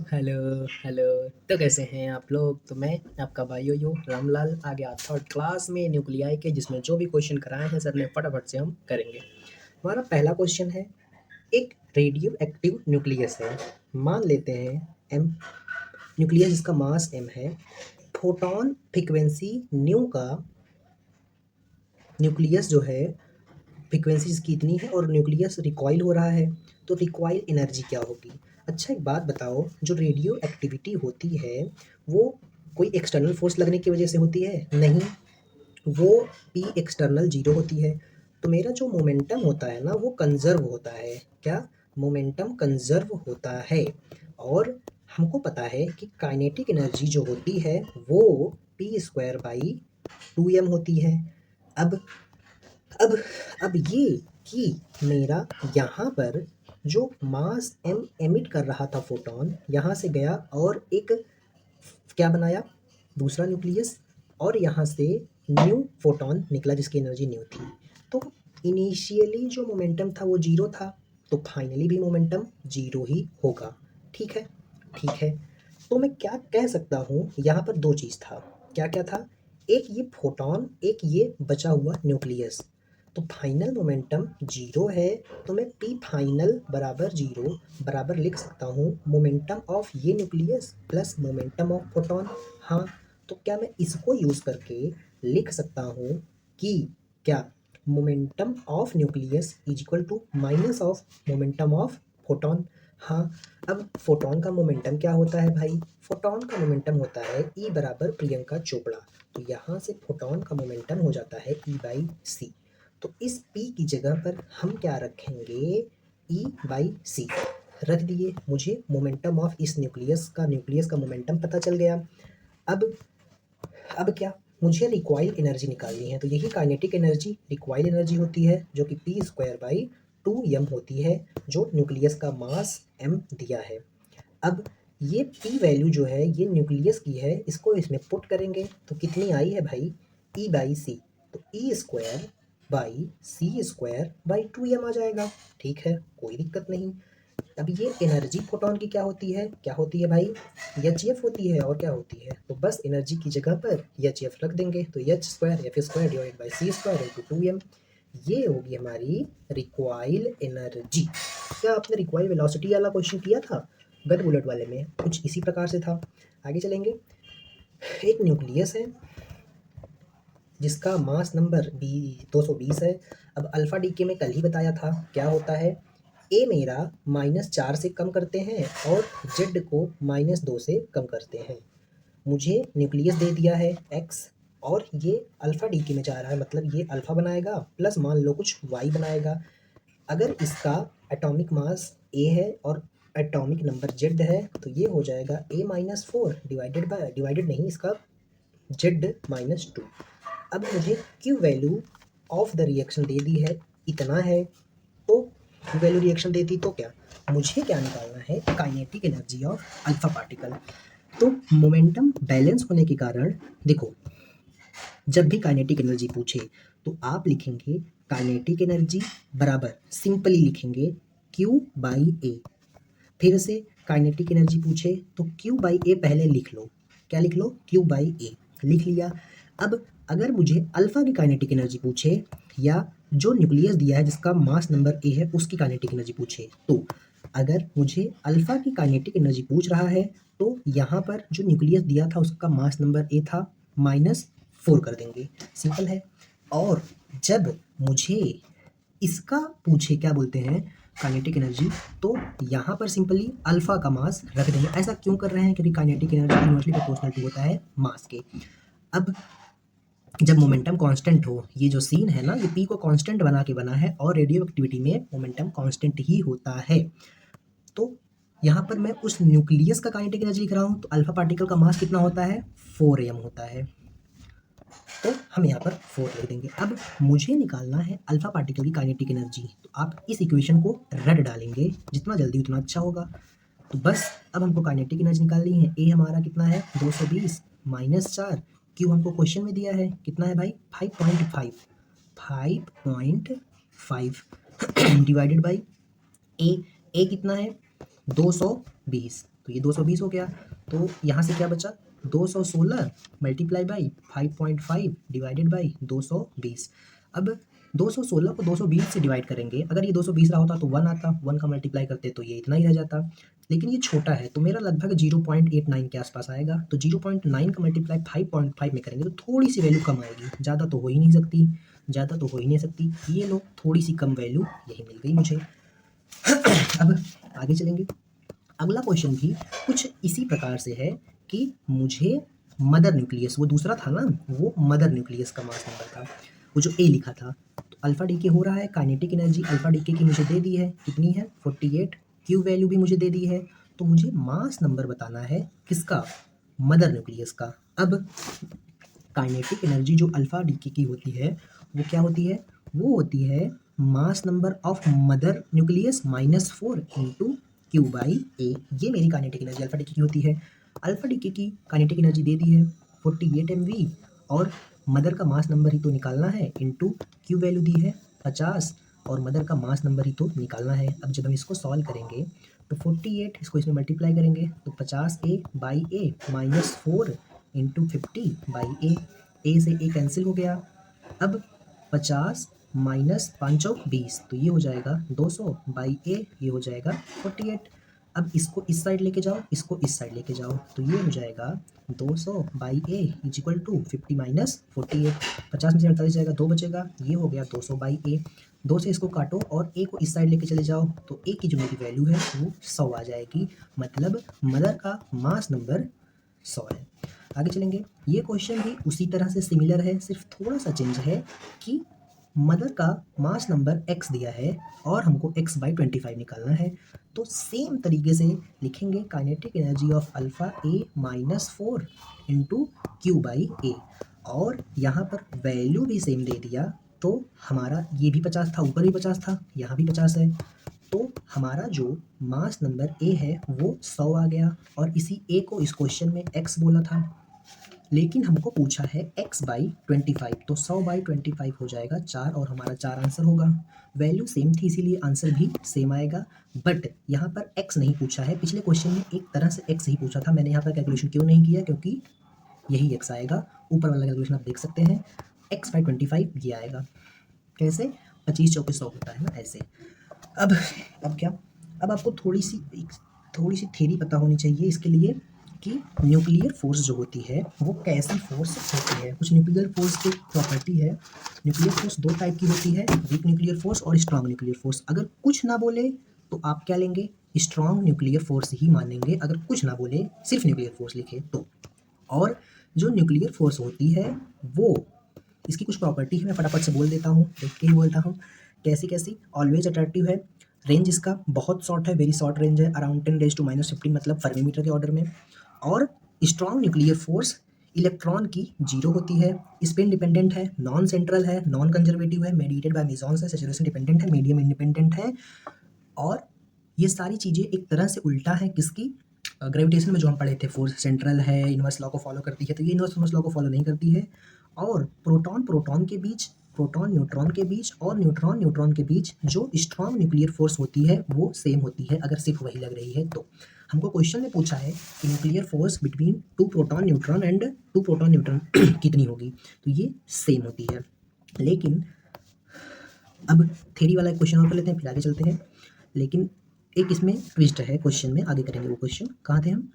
Hello hello. तो कैसे हैं आप लोग? तो मैं आपका भाई यो रामलाल आ गया थर्ड क्लास में न्यूक्लियाई के, जिसमें जो भी क्वेश्चन कराए हैं सर ने फटाफट से हम करेंगे। हमारा पहला क्वेश्चन है, एक रेडियो एक्टिव न्यूक्लियस है, मान लेते हैं एम, न्यूक्लियस जिसका मास एम है, फोटॉन फ्रीक्वेंसी न्यू का, न्यूक्लियस जो है फ्रीक्वेंसी इसकी इतनी है और न्यूक्लियस रिकॉइल हो रहा है, तो रिकॉइल एनर्जी क्या होगी? अच्छा एक बात बताओ, जो रेडियो एक्टिविटी होती है वो कोई एक्सटर्नल फोर्स लगने की वजह से होती है? नहीं, वो पी एक्सटर्नल जीरो होती है। तो मेरा जो मोमेंटम होता है ना वो कंजर्व होता है। क्या? मोमेंटम कंजर्व होता है। और हमको पता है कि काइनेटिक एनर्जी जो होती है वो पी स्क्वायर बाई 2m होती है। अब अब अब ये कि मेरा यहाँ पर जो मास एम एमिट कर रहा था फोटोन, यहाँ से गया और एक क्या बनाया, दूसरा न्यूक्लियस, और यहाँ से न्यू फोटोन निकला जिसकी एनर्जी न्यू थी। तो इनिशियली जो मोमेंटम था वो जीरो था, तो फाइनली भी मोमेंटम जीरो ही होगा। ठीक है, ठीक है। तो मैं क्या कह सकता हूँ, यहाँ पर दो चीज़ था। क्या क्या था? एक ये फोटोन, एक ये बचा हुआ न्यूक्लियस। तो फाइनल मोमेंटम जीरो है, तो मैं पी फाइनल बराबर जीरो बराबर लिख सकता हूँ मोमेंटम ऑफ ये nucleus plus momentum of photon. हाँ, तो क्या मैं इसको यूज़ करके लिख सकता हूँ कि क्या momentum of nucleus is equal to minus of momentum of photon? हाँ। अब फोटोन का मोमेंटम क्या होता है भाई? फोटोन का मोमेंटम होता है ई बराबर प्रियंका चोपड़ा। तो यहाँ से फोटोन का मोमेंटम हो जाता है ई बाई सी। तो इस पी की जगह पर हम क्या रखेंगे? ई बाई सी रख दिए। मुझे मोमेंटम ऑफ इस न्यूक्लियस का मोमेंटम पता चल गया। अब क्या? मुझे रिक्वाइल एनर्जी निकालनी है, तो यही काइनेटिक एनर्जी रिक्वाइल एनर्जी होती है, जो कि पी स्क्वायर बाई 2m होती है, जो न्यूक्लियस का मास m दिया है। अब ये पी वैल्यू जो है ये न्यूक्लियस की है, इसको इसमें पुट करेंगे तो कितनी आई है भाई? E by C. तो E square by C square by 2m आ जाएगा। ठीक है, कोई दिक्कत नहीं। अब ये एनर्जी फोटोन की क्या होती है? क्या होती है भाई? एच एफ होती है। और क्या होती है? तो बस एनर्जी की जगह पर एच एफ रख देंगे, तो H square F square divide by C square into 2m। ये होगी हमारी रिक्वाइल एनर्जी। क्या आपने रिक्वाइल वेलोसिटी वाला क्वेश्चन किया था गट बुलेट वाले में? कुछ इसी प्रकार से था। आगे चलेंगे। एक न्यूक्लियस है जिसका मास नंबर 220 है। अब अल्फा डी के में कल ही बताया था क्या होता है। ए मेरा -4 से कम करते हैं और जेड को -2 से कम करते हैं। मुझे न्यूक्लियस दे दिया है एक्स, और ये अल्फा डी के में जा रहा है, मतलब ये अल्फा बनाएगा प्लस मान लो कुछ वाई बनाएगा। अगर इसका एटॉमिक मास ए है और एटॉमिक नंबर जेड है, तो ये हो जाएगा A-4 डिवाइडेड नहीं, इसका Z-2। अब मुझे Q value of the reaction दे दी है, इतना है। तो क्यू वैल्यू रिएक्शन देती तो क्या, मुझे क्या निकालना है? Kinetic energy of alpha particle. तो मोमेंटम बैलेंस होने के कारण देखो, जब भी काइनेटिक एनर्जी पूछे तो आप लिखेंगे काइनेटिक एनर्जी बराबर, सिंपली लिखेंगे क्यू बाई ए। फिर से काइनेटिक एनर्जी पूछे तो क्यू बाई ए पहले लिख लो। क्या लिख लो? क्यू बाई ए लिख लिया। अब अगर मुझे अल्फा की काइनेटिक एनर्जी पूछे, या जो न्यूक्लियस दिया है जिसका मास नंबर ए है उसकी काइनेटिक एनर्जी पूछे, तो अगर मुझे अल्फा की काइनेटिक एनर्जी पूछ रहा है तो यहाँ पर जो न्यूक्लियस दिया था उसका मास नंबर ए था, -4 कर देंगे, सिंपल है। और जब मुझे इसका पूछे क्या बोलते हैं काइनेटिक एनर्जी, तो यहाँ पर सिंपली अल्फा का मास रख देंगे। ऐसा क्यों कर रहे हैं? क्योंकि kinetic energy inversely proportional to होता है मास के। अब जब मोमेंटम कांस्टेंट हो, ये जो सीन है ना, ये पी को कांस्टेंट बना के बना है, और रेडियो एक्टिविटी में मोमेंटम कांस्टेंट ही होता है। तो यहाँ पर मैं उस न्यूक्लियस का काइनेटिक एनर्जी लिख रहा हूँ, तो अल्फा पार्टिकल का मास कितना होता है? 4m होता है। तो हम यहाँ पर 4 लिख देंगे। अब मुझे निकालना है अल्फा पार्टिकल की काइनेटिक एनर्जी, तो आप इस इक्वेशन को रट डालेंगे, जितना जल्दी उतना अच्छा होगा। तो बस अब हमको काइनेटिक एनर्जी निकालनी है। ए हमारा कितना है? 220 -4। क्यू हमको क्वेश्चन में दिया है कितना है भाई? 5.5। 5.5 डिवाइडेड बाई ए। ए कितना है? 220। तो ये 220 हो गया। तो यहाँ से क्या बचा, 216 मल्टीप्लाई बाई 5.5 डिवाइडेड बाई 220। अब 216 को 220 से डिवाइड करेंगे, अगर ये 220 रहा होता तो 1 आता, 1 का मल्टीप्लाई करते तो ये इतना ही रह जाता, लेकिन ये छोटा है तो मेरा लगभग 0.89 के आसपास आएगा। तो 0.9 का मल्टीप्लाई 5.5 में करेंगे तो थोड़ी सी वैल्यू कम आएगी, ज़्यादा तो हो ही नहीं सकती, ज़्यादा तो हो ही नहीं सकती। ये लो थोड़ी सी कम वैल्यू यही मिल गई मुझे। अब आगे चलेंगे। अगला क्वेश्चन भी कुछ इसी प्रकार से है कि मुझे मदर न्यूक्लियस, वो दूसरा था ना, वो मदर न्यूक्लियस का मास नंबर था, वो जो ए लिखा था। तो अल्फा डीके हो रहा है, काइनेटिक एनर्जी अल्फा डीके की मुझे दे दी है, कितनी है 48, क्यू वैल्यू भी मुझे दे दी है। तो मुझे मास नंबर बताना है किसका, मदर न्यूक्लियस का। अब काइनेटिक एनर्जी जो अल्फा डीके की होती है वो क्या होती है, वो होती है mass number of mother nucleus -4 into Q by A. ये मेरी काइनेटिक एनर्जी अल्फा डीके की होती है। अल्फा डीके की काइनेटिक एनर्जी दे दी है 48 MV, और मदर का मास नंबर ही तो निकालना है, इंटू क्यू वैल्यू दी है 50, और मदर का मास नंबर ही तो निकालना है। अब जब हम इसको सॉल्व करेंगे तो 48 इसको इसमें मल्टीप्लाई करेंगे तो 50A by A -4 into 50 by A से ए कैंसिल हो गया। अब 50 माइनस 5 20, तो ये हो जाएगा 200 बाई ए, ये हो जाएगा 48। अब इसको इस साइड लेके जाओ, इसको इस साइड लेके जाओ, तो ये हो जाएगा 200 by A is equal to 50 माइनस 48। 50 में से 48 जाएगा, 2 बचेगा, ये हो गया 200 बाई ए। 2 से इसको काटो और ए को इस साइड लेके चले जाओ, तो ए की जो मेरी वैल्यू है वो 100 आ जाएगी, मतलब मदर का मास नंबर 100 है। आगे चलेंगे। ये क्वेश्चन भी उसी तरह से सिमिलर है, सिर्फ थोड़ा सा चेंज है कि मदर का मास नंबर x दिया है और हमको x बाई 25 निकालना है। तो सेम तरीके से लिखेंगे kinetic energy of alpha A -4 into Q by A, और यहाँ पर वैल्यू भी सेम दे दिया, तो हमारा ये भी 50 था, ऊपर भी 50 था, यहाँ भी 50 है, तो हमारा जो मास नंबर ए है वो 100 आ गया। और इसी ए को इस क्वेश्चन में x बोला था, लेकिन हमको पूछा है x बाई 25, तो 100 बाई 25 हो जाएगा 4, और हमारा 4 आंसर होगा। वैल्यू सेम थी इसीलिए आंसर भी सेम आएगा, बट यहाँ पर x नहीं पूछा है। पिछले क्वेश्चन में एक तरह से x ही पूछा था, मैंने यहाँ पर कैलकुलेशन क्यों नहीं किया, क्योंकि यही x आएगा, ऊपर वाला कैलकुलेशन आप देख सकते हैं, x बाई 25 ये आएगा। कैसे, 25 चौके 100 होता है ना, ऐसे। अब क्या, अब आपको थोड़ी सी थ्योरी पता होनी चाहिए इसके लिए कि न्यूक्लियर फोर्स जो होती है वो कैसी फोर्स होती है। कुछ न्यूक्लियर फोर्स की प्रॉपर्टी है। न्यूक्लियर फोर्स 2 टाइप की होती है, वीक न्यूक्लियर फोर्स और स्ट्रांग न्यूक्लियर फोर्स। अगर कुछ ना बोले तो आप क्या लेंगे, स्ट्रांग न्यूक्लियर फोर्स ही मानेंगे, अगर कुछ ना बोले सिर्फ न्यूक्लियर फोर्स लिखे तो। और जो न्यूक्लियर फोर्स होती है वो, इसकी कुछ प्रॉपर्टी है, मैं फटाफट से बोल देता हूँ, देख के ही बोलता हूँ कैसी कैसी। ऑलवेज अट्रैक्टिव है, रेंज इसका बहुत शॉर्ट है, वेरी शॉर्ट रेंज है, अराउंड 10⁻⁻⁻⁻, मतलब फर्मीमीटर के ऑर्डर में। और स्ट्रॉन्ग न्यूक्लियर फोर्स इलेक्ट्रॉन की 0 होती है, स्पिन डिपेंडेंट है, नॉन सेंट्रल है, नॉन कंजर्वेटिव है, मेडिएटेड बाय मेसॉन्स है, सैचुरेशन डिपेंडेंट है, मीडियम इंडिपेंडेंट है। और ये सारी चीज़ें एक तरह से उल्टा है किसकी, ग्रेविटेशन में जो हम पढ़े थे, फोर्स सेंट्रल है, इनवर्स लॉ को फॉलो करती है, तो ये इनवर्स लॉ को फॉलो नहीं करती है। और प्रोटॉन प्रोटॉन के बीच, प्रोटॉन न्यूट्रॉन के बीच और न्यूट्रॉन न्यूट्रॉन के बीच जो स्ट्रॉन्ग न्यूक्लियर फोर्स होती है वो सेम होती है, अगर सिर्फ वही लग रही है तो। हमको क्वेश्चन में पूछा है कि nuclear force between 2 proton neutron and 2 proton neutron कितनी होगी, तो ये सेम होती है। लेकिन अब थ्योरी वाला क्वेश्चन और कर लेते हैं, फिर आगे चलते हैं। लेकिन एक इसमें ट्विस्ट है क्वेश्चन में, आगे करेंगे वो क्वेश्चन। कहाँ थे हम,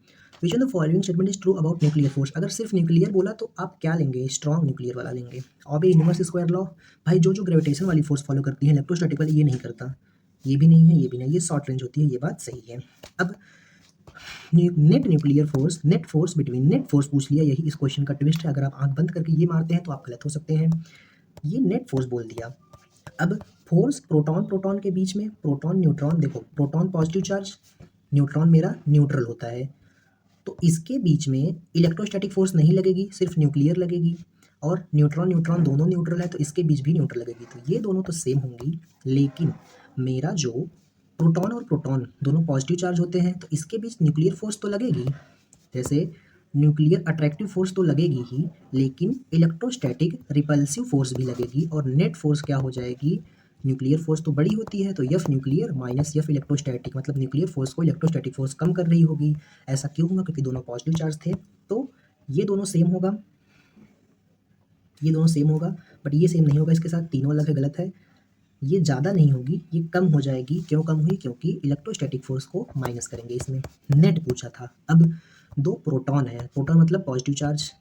which of the following statement is true about nuclear force. अगर सिर्फ न्यूक्लियर बोला तो आप क्या लेंगे, स्ट्रॉन्ग न्यूक्लियर वाला लेंगे। और भी यूनिवर्स स्क्वायर लॉ, भाई जो ग्रेविटेशन वाली फोर्स फॉलो करती है, इलेक्ट्रोस्टैटिक वाली ये नहीं करता, ये भी नहीं है, ये भी नहीं, ये शॉर्ट रेंज होती है, ये बात सही है। अब net nuclear force, net force between, net force पूछ लिया, यही इस क्वेश्चन का ट्विस्ट है। अगर आप आंख बंद करके ये मारते हैं तो आप गलत हो सकते हैं, ये नेट फोर्स बोल दिया। अब फोर्स प्रोटॉन प्रोटॉन के बीच में, प्रोटॉन न्यूट्रॉन, देखो प्रोटॉन पॉजिटिव चार्ज, न्यूट्रॉन मेरा न्यूट्रल होता है, तो इसके बीच में इलेक्ट्रोस्टैटिक फोर्स नहीं लगेगी, सिर्फ न्यूक्लियर लगेगी। और न्यूट्रॉन न्यूट्रॉन दोनों न्यूट्रल है, तो इसके बीच भी न्यूट्रल लगेगी, तो ये दोनों तो सेम होंगी। लेकिन मेरा जो प्रोटॉन और प्रोटॉन दोनों पॉजिटिव चार्ज होते हैं, तो इसके बीच न्यूक्लियर फोर्स तो लगेगी, जैसे न्यूक्लियर अट्रैक्टिव फोर्स तो लगेगी ही, लेकिन इलेक्ट्रोस्टैटिक रिपल्सिव फोर्स भी लगेगी, और नेट फोर्स क्या हो जाएगी, न्यूक्लियर फोर्स तो बड़ी होती है, तो F nuclear minus F electrostatic, मतलब न्यूक्लियर फोर्स को इलेक्ट्रोस्टैटिक फोर्स कम कर रही होगी। ऐसा क्यों हुआ? क्योंकि दोनों पॉजिटिव चार्ज थे। तो ये दोनों सेम होगा, ये दोनों सेम होगा, बट ये सेम नहीं होगा इसके साथ, तीनों अलग है, गलत है। ये ज़्यादा नहीं होगी, ये कम हो जाएगी। क्यों कम हुई? क्योंकि इलेक्ट्रोस्टैटिक फोर्स को माइनस करेंगे इसमें। नेट पूछा था। अब दो प्रोटॉन है, प्रोटॉन मतलब पॉजिटिव चार्ज,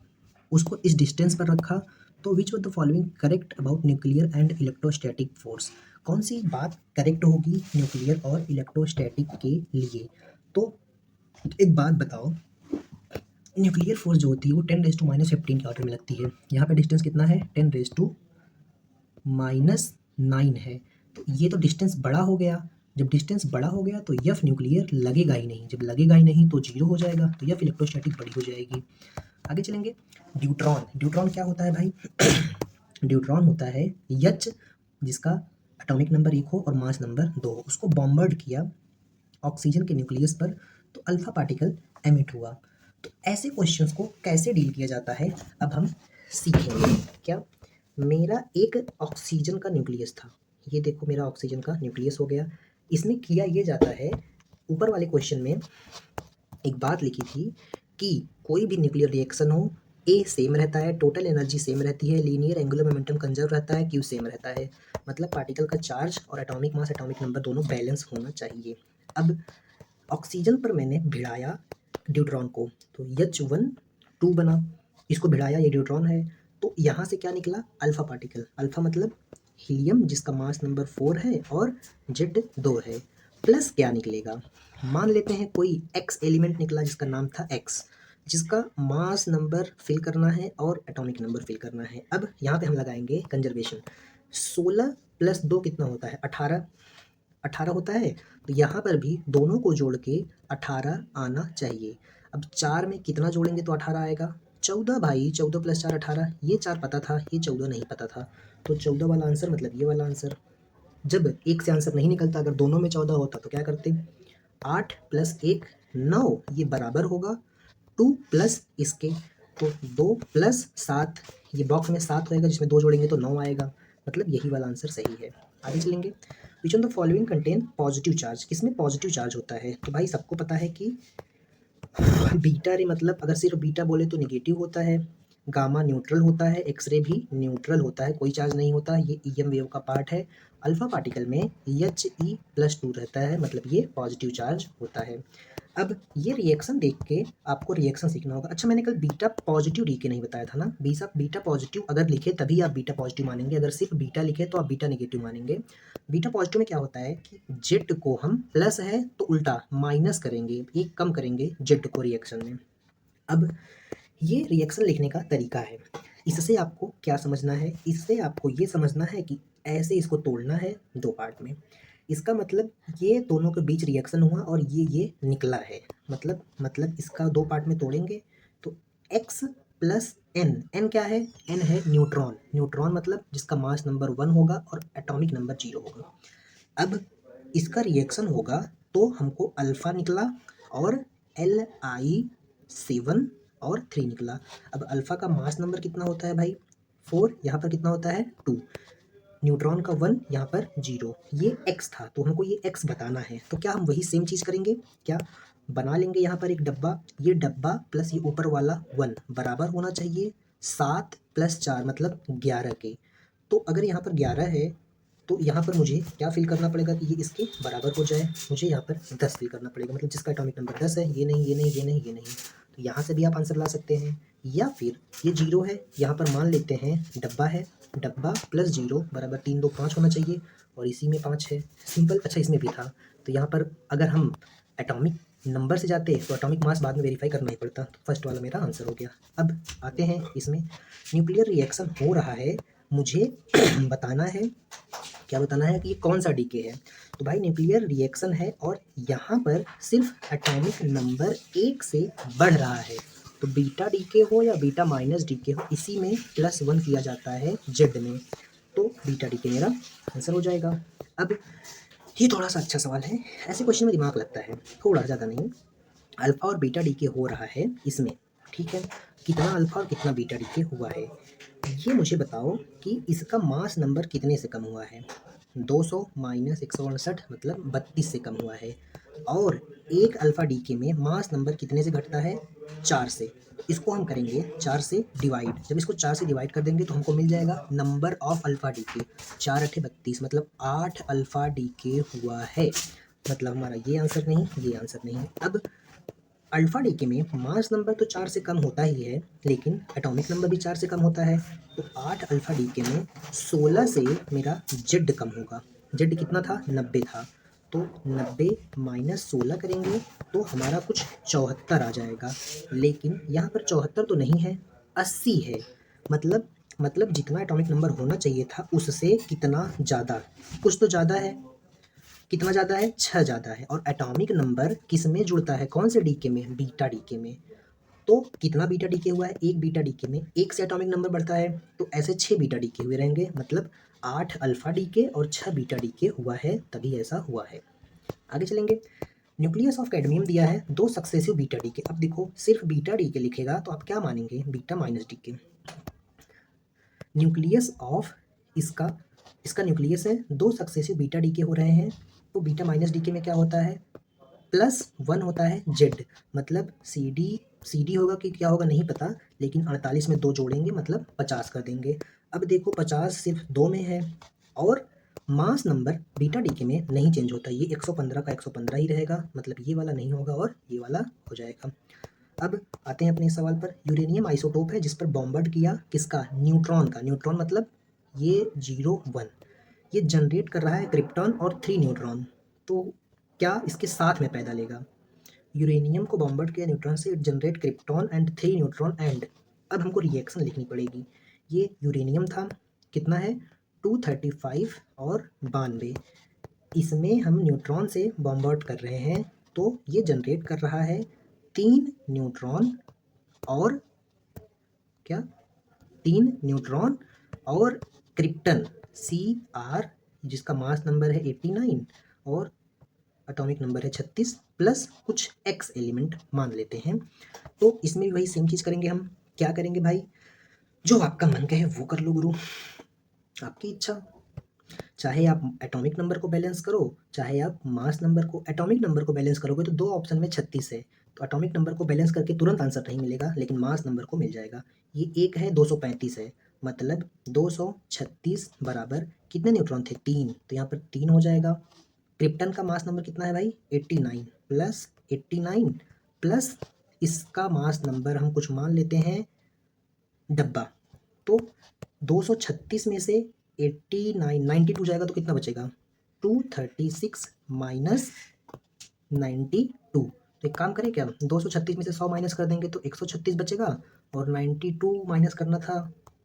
उसको इस डिस्टेंस पर रखा, तो which of the following correct about nuclear and electrostatic force? कौन सी बात करेक्ट होगी न्यूक्लियर और इलेक्ट्रोस्टैटिक के लिए? तो एक बात बताओ, न्यूक्लियर फोर्स जो होती है वो 10⁻⁻15 के ऑर्डर में लगती है। यहाँ पे डिस्टेंस कितना है? 10⁻⁹ है। तो ये तो डिस्टेंस बड़ा हो गया। जब डिस्टेंस बड़ा हो गया तो एफ न्यूक्लियर लगेगा ही नहीं। जब लगेगा ही नहीं तो जीरो हो जाएगा, तो एफ इलेक्ट्रोस्टैटिक बड़ी हो जाएगी। आगे चलेंगे। ड्यूट्रॉन, ड्यूट्रॉन क्या होता है भाई? ड्यूट्रॉन होता है एच, जिसका एटॉमिक नंबर 1 हो और मास नंबर 2 हो। उसको बॉम्बर्ड किया ऑक्सीजन के न्यूक्लियस पर, तो अल्फा पार्टिकल एमिट हुआ। तो ऐसे क्वेश्चंस को कैसे डील किया जाता है अब हम सीखेंगे। क्या? मेरा एक ऑक्सीजन का न्यूक्लियस था, ये देखो मेरा ऑक्सीजन का न्यूक्लियस हो गया। इसमें किया ये जाता है, ऊपर वाले क्वेश्चन में एक बात लिखी थी कि कोई भी न्यूक्लियर रिएक्शन हो, ए सेम रहता है, टोटल एनर्जी सेम रहती है, लीनियर एंगुलर मोमेंटम कंजर्व रहता है, क्यू सेम रहता है। मतलब पार्टिकल का चार्ज और एटॉमिक मास एटॉमिक नंबर दोनों बैलेंस होना चाहिए। अब ऑक्सीजन पर मैंने भिड़ाया ड्यूट्रॉन को, तो H12 बना, इसको भिड़ाया, ये ड्यूट्रॉन है, तो यहाँ से क्या निकला? Alpha particle. अल्फा मतलब हीलियम, जिसका मास नंबर 4 है और Z2 है। प्लस क्या निकलेगा? मान लेते हैं कोई x एलिमेंट निकला जिसका नाम था x, जिसका मास नंबर फिल करना है और एटॉमिक नंबर फिल करना है। अब यहाँ पे हम लगाएंगे कंजर्वेशन। 16 + 2 कितना होता है? 18 होता है। तो यहाँ पर भी दोनों को जोड़ के 18 आना चाहिए। अब 4 में कितना जोड़ेंगे तो 18 आएगा? 14 भाई, 14 + 4 18। ये 4 पता था, ये 14 नहीं पता था, तो 14 वाला आंसर मतलब ये वाला आंसर। जब एक से आंसर नहीं निकलता, अगर दोनों में 14 होता तो क्या करते? 8 + 1 9, ये बराबर होगा 2 प्लस इसके, तो 2 + 7, ये बॉक्स में 7 होएगा, जिसमें 2 जोड़ेंगे तो 9 आएगा। मतलब यही वाला आंसर सही है। आगे चलेंगे। Which of the following contain positive charge? किसमें पॉजिटिव चार्ज होता है? तो भाई सबको पता है कि बीटा रे, मतलब अगर सिर्फ बीटा बोले तो निगेटिव होता है, गामा न्यूट्रल होता है, एक्सरे भी न्यूट्रल होता है, कोई चार्ज नहीं होता, ये ईएम वेव का पार्ट है। अल्फा पार्टिकल में He+2 रहता है, मतलब ये पॉजिटिव चार्ज होता है। अब ये रिएक्शन देख के आपको रिएक्शन सीखना होगा। अच्छा, मैंने कल बीटा पॉजिटिव डीके नहीं बताया था ना? बीटा पॉजिटिव अगर लिखे तभी आप बीटा पॉजिटिव मानेंगे, अगर सिर्फ बीटा लिखे तो आप बीटा नेगेटिव मानेंगे। बीटा पॉजिटिव में क्या होता है कि जेड को हम प्लस है तो उल्टा माइनस करेंगे, एक कम करेंगे जेड को रिएक्शन में। अब ये रिएक्शन लिखने का तरीका है। इससे आपको क्या समझना है? इससे आपको ये समझना है कि ऐसे इसको तोड़ना है दो पार्ट में। इसका मतलब ये दोनों के बीच रिएक्शन हुआ और ये निकला है। मतलब इसका दो पार्ट में तोड़ेंगे तो x + n क्या है? n है न्यूट्रॉन। न्यूट्रॉन मतलब जिसका मास नंबर 1 होगा और एटॉमिक नंबर 0 होगा। अब इसका रिएक्शन होगा तो हमको अल्फा निकला और Li7 और 3 निकला। अब अल्फा का मास नंबर कितना होता है भाई? 4, यहाँ पर कितना होता है? 2। न्यूट्रॉन का 1, यहाँ पर 0। ये x था, तो हमको ये x बताना है। तो क्या हम वही सेम चीज़ करेंगे? क्या बना लेंगे यहाँ पर एक डब्बा, ये डब्बा प्लस ये ऊपर वाला 1 बराबर होना चाहिए 7 + 4 मतलब 11 के। तो अगर यहाँ पर 11 है तो यहाँ पर मुझे क्या फिल करना पड़ेगा कि ये इसके बराबर हो जाए? मुझे यहाँ पर 10 फिल करना पड़ेगा, मतलब जिसका एटॉमिक नंबर 10 है। ये नहीं, ये नहीं, ये नहीं, ये नहीं। तो यहाँ से भी आप आंसर ला सकते हैं, या फिर ये 0 है, यहाँ पर मान लेते हैं डब्बा है, डब्बा + 0 बराबर 3 2 5 होना चाहिए, और इसी में 5 है। सिंपल। अच्छा, इसमें भी था, तो यहाँ पर अगर हम एटॉमिक नंबर से जाते तो एटॉमिक मास बाद में वेरीफाई करना ही पड़ता, तो फर्स्ट वाला मेरा आंसर हो गया। अब आते हैं इसमें, न्यूक्लियर रिएक्शन हो रहा है, मुझे बताना है, क्या बताना है कि ये कौन सा डीके है। तो भाई न्यूक्लियर रिएक्शन है और यहाँ पर सिर्फ एटॉमिक नंबर 1 से बढ़ रहा है, तो बीटा डीके हो या बीटा माइनस डीके हो, इसी में +1 किया जाता है जेड में, तो बीटा डीके मेरा आंसर हो जाएगा। अब ये थोड़ा सा अच्छा सवाल है, ऐसे क्वेश्चन में दिमाग लगता है थोड़ा, ज़्यादा नहीं। अल्फा और बीटा डीके हो रहा है इसमें, ठीक है, कितना अल्फा और कितना बीटा डीके हुआ है, ये मुझे बताओ कि इसका मास नंबर कितने से कम हुआ है। 200 माइनस 159 मतलब 32 से कम हुआ है। और एक अल्फ़ा डीके में मास नंबर कितने से घटता है? 4 से। इसको हम करेंगे 4 से डिवाइड। जब इसको 4 से डिवाइड कर देंगे तो हमको मिल जाएगा नंबर ऑफ अल्फ़ा डीके। 4 अठे 32 मतलब 8 अल्फ़ा डीके हुआ है। मतलब हमारा ये आंसर नहीं, ये आंसर नहीं। अब अल्फ़ा डीके में मास नंबर तो 4 से कम होता ही है, लेकिन एटॉमिक नंबर भी 4 से कम होता है। तो 8 अल्फ़ा डीके में 16 से मेरा जेड कम होगा। जेड कितना था? 90 था। तो 90 माइनस 16 करेंगे तो हमारा कुछ 74 आ जाएगा। लेकिन यहाँ पर 74 तो नहीं है, 80 है। मतलब जितना एटॉमिक नंबर होना चाहिए था उससे कितना ज़्यादा, कुछ तो ज़्यादा है। कितना ज़्यादा है? 6 ज़्यादा है। और एटॉमिक नंबर किस में जुड़ता है? कौन से डीके में? बीटा डीके में। तो कितना बीटा डीके हुआ है? एक बीटा डीके में एक से एटॉमिक नंबर बढ़ता है, तो ऐसे 6 बीटा डीके हुए रहेंगे। मतलब 8 अल्फा डीके और 6 बीटा डीके हुआ है, तभी ऐसा हुआ है। आगे चलेंगे। न्यूक्लियस ऑफ कैडमियम दिया है 2 सक्सेसिव बीटा डीके। अब देखो सिर्फ बीटा डीके लिखेगा तो आप क्या मानेंगे? Beta minus decay. Nucleus of इसका इसका न्यूक्लियस है, 2 सक्सेसिव बीटा डीके हो रहे हैं। तो बीटा माइनस डीके में क्या होता है? +1 होता है जेड। मतलब सी डी होगा कि क्या होगा नहीं पता, लेकिन 48 में 2 जोड़ेंगे मतलब 50 कर देंगे। अब देखो 50 सिर्फ 2 में है और मास नंबर बीटा डीके में नहीं चेंज होता। ये 115 का 115 ही रहेगा, मतलब ये वाला नहीं होगा और ये वाला हो जाएगा। अब आते हैं अपने सवाल पर। यूरेनियम आइसोटोप है जिस पर बॉम्बार्ड किया किसका? न्यूट्रॉन का। न्यूट्रॉन मतलब ये 0 1, ये जनरेट कर रहा है क्रिप्टॉन और 3 न्यूट्रॉन। तो क्या इसके साथ में पैदा लेगा? यूरेनियम को बॉम्बार्ड किया न्यूट्रॉन से, generate krypton and 3 neutron and. अब हमको रिएक्शन लिखनी पड़ेगी। ये यूरेनियम था, कितना है? 235 और 92। इसमें हम न्यूट्रॉन से बॉम्बार्ड कर रहे हैं, तो ये जनरेट कर रहा है 3 न्यूट्रॉन और क्या? 3 न्यूट्रॉन और क्रिप्टन Cr, जिसका मास नंबर है 89 और एटॉमिक नंबर है 36 प्लस कुछ x एलिमेंट मान लेते हैं। तो इसमें भी वही सेम चीज़ करेंगे हम। क्या करेंगे भाई? जो आपका मन कहे वो कर लो गुरु, आपकी इच्छा। चाहे आप एटॉमिक नंबर को बैलेंस करो, चाहे आप मास नंबर को। एटॉमिक नंबर को बैलेंस करोगे तो 2 ऑप्शन में 36 है, तो एटॉमिक नंबर को बैलेंस करके तुरंत आंसर नहीं मिलेगा, लेकिन मास नंबर को मिल जाएगा। ये एक है 235 है, मतलब 236 बराबर कितने न्यूट्रॉन थे? 3, तो यहाँ पर 3 हो जाएगा। क्रिप्टन का मास नंबर कितना है भाई? 89 प्लस 89 प्लस इसका मास नंबर हम कुछ मान लेते हैं डब्बा। तो 236 में से 89 92 जाएगा तो कितना बचेगा? 236 माइनस 92। तो एक काम करें क्या, 236 में से 100 माइनस कर देंगे तो 136 बचेगा, और 92 माइनस करना था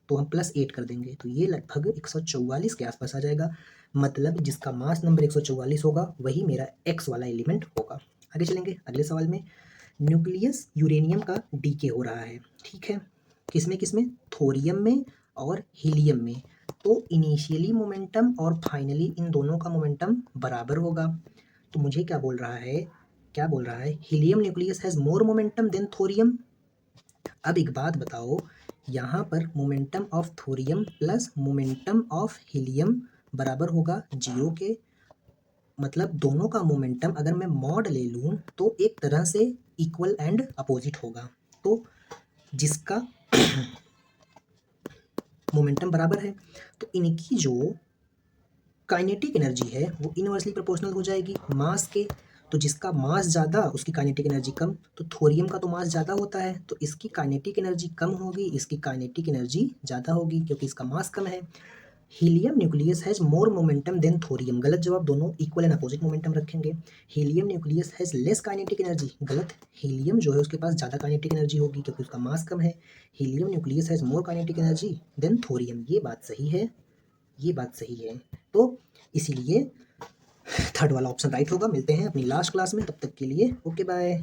तो हम +8 कर देंगे, तो ये लगभग 144 के आसपास आ जाएगा। मतलब जिसका मास नंबर 144 होगा वही मेरा x वाला एलिमेंट होगा। आगे चलेंगे अगले सवाल में। न्यूक्लियस यूरेनियम का डीके हो रहा है, ठीक है। किसमें किसमें? थोरियम में और हीलियम में। तो इनिशियली मोमेंटम और फाइनली इन दोनों का मोमेंटम बराबर होगा। तो मुझे क्या बोल रहा है? क्या बोल रहा है? Helium nucleus has more momentum than thorium. अब एक बात बताओ, यहाँ पर momentum of thorium plus momentum of helium बराबर होगा 0 के। मतलब दोनों का मोमेंटम अगर मैं मॉड ले लूँ तो एक तरह से इक्वल एंड अपोजिट होगा। तो जिसका मोमेंटम बराबर है तो इनकी जो काइनेटिक एनर्जी है वो इनवर्सली प्रोपोर्शनल हो जाएगी मास के। तो जिसका मास ज़्यादा उसकी काइनेटिक एनर्जी कम। तो थोरियम का तो मास ज़्यादा होता है, तो इसकी काइनेटिक एनर्जी कम होगी, इसकी काइनेटिक एनर्जी ज़्यादा होगी क्योंकि इसका मास कम है। Helium nucleus has more momentum than thorium. गलत जवाब, दोनों इक्वल एंड अपोजिट मोमेंटम रखेंगे। Helium nucleus has less kinetic energy. गलत, हीलियम जो है उसके पास ज़्यादा काइनेटिक एनर्जी होगी क्योंकि उसका मास कम है। Helium nucleus has more kinetic energy than thorium. ये बात सही है, ये बात सही है। तो इसीलिए थर्ड वाला ऑप्शन राइट होगा। मिलते हैं अपनी लास्ट क्लास में, तब तक के लिए ओके बाय।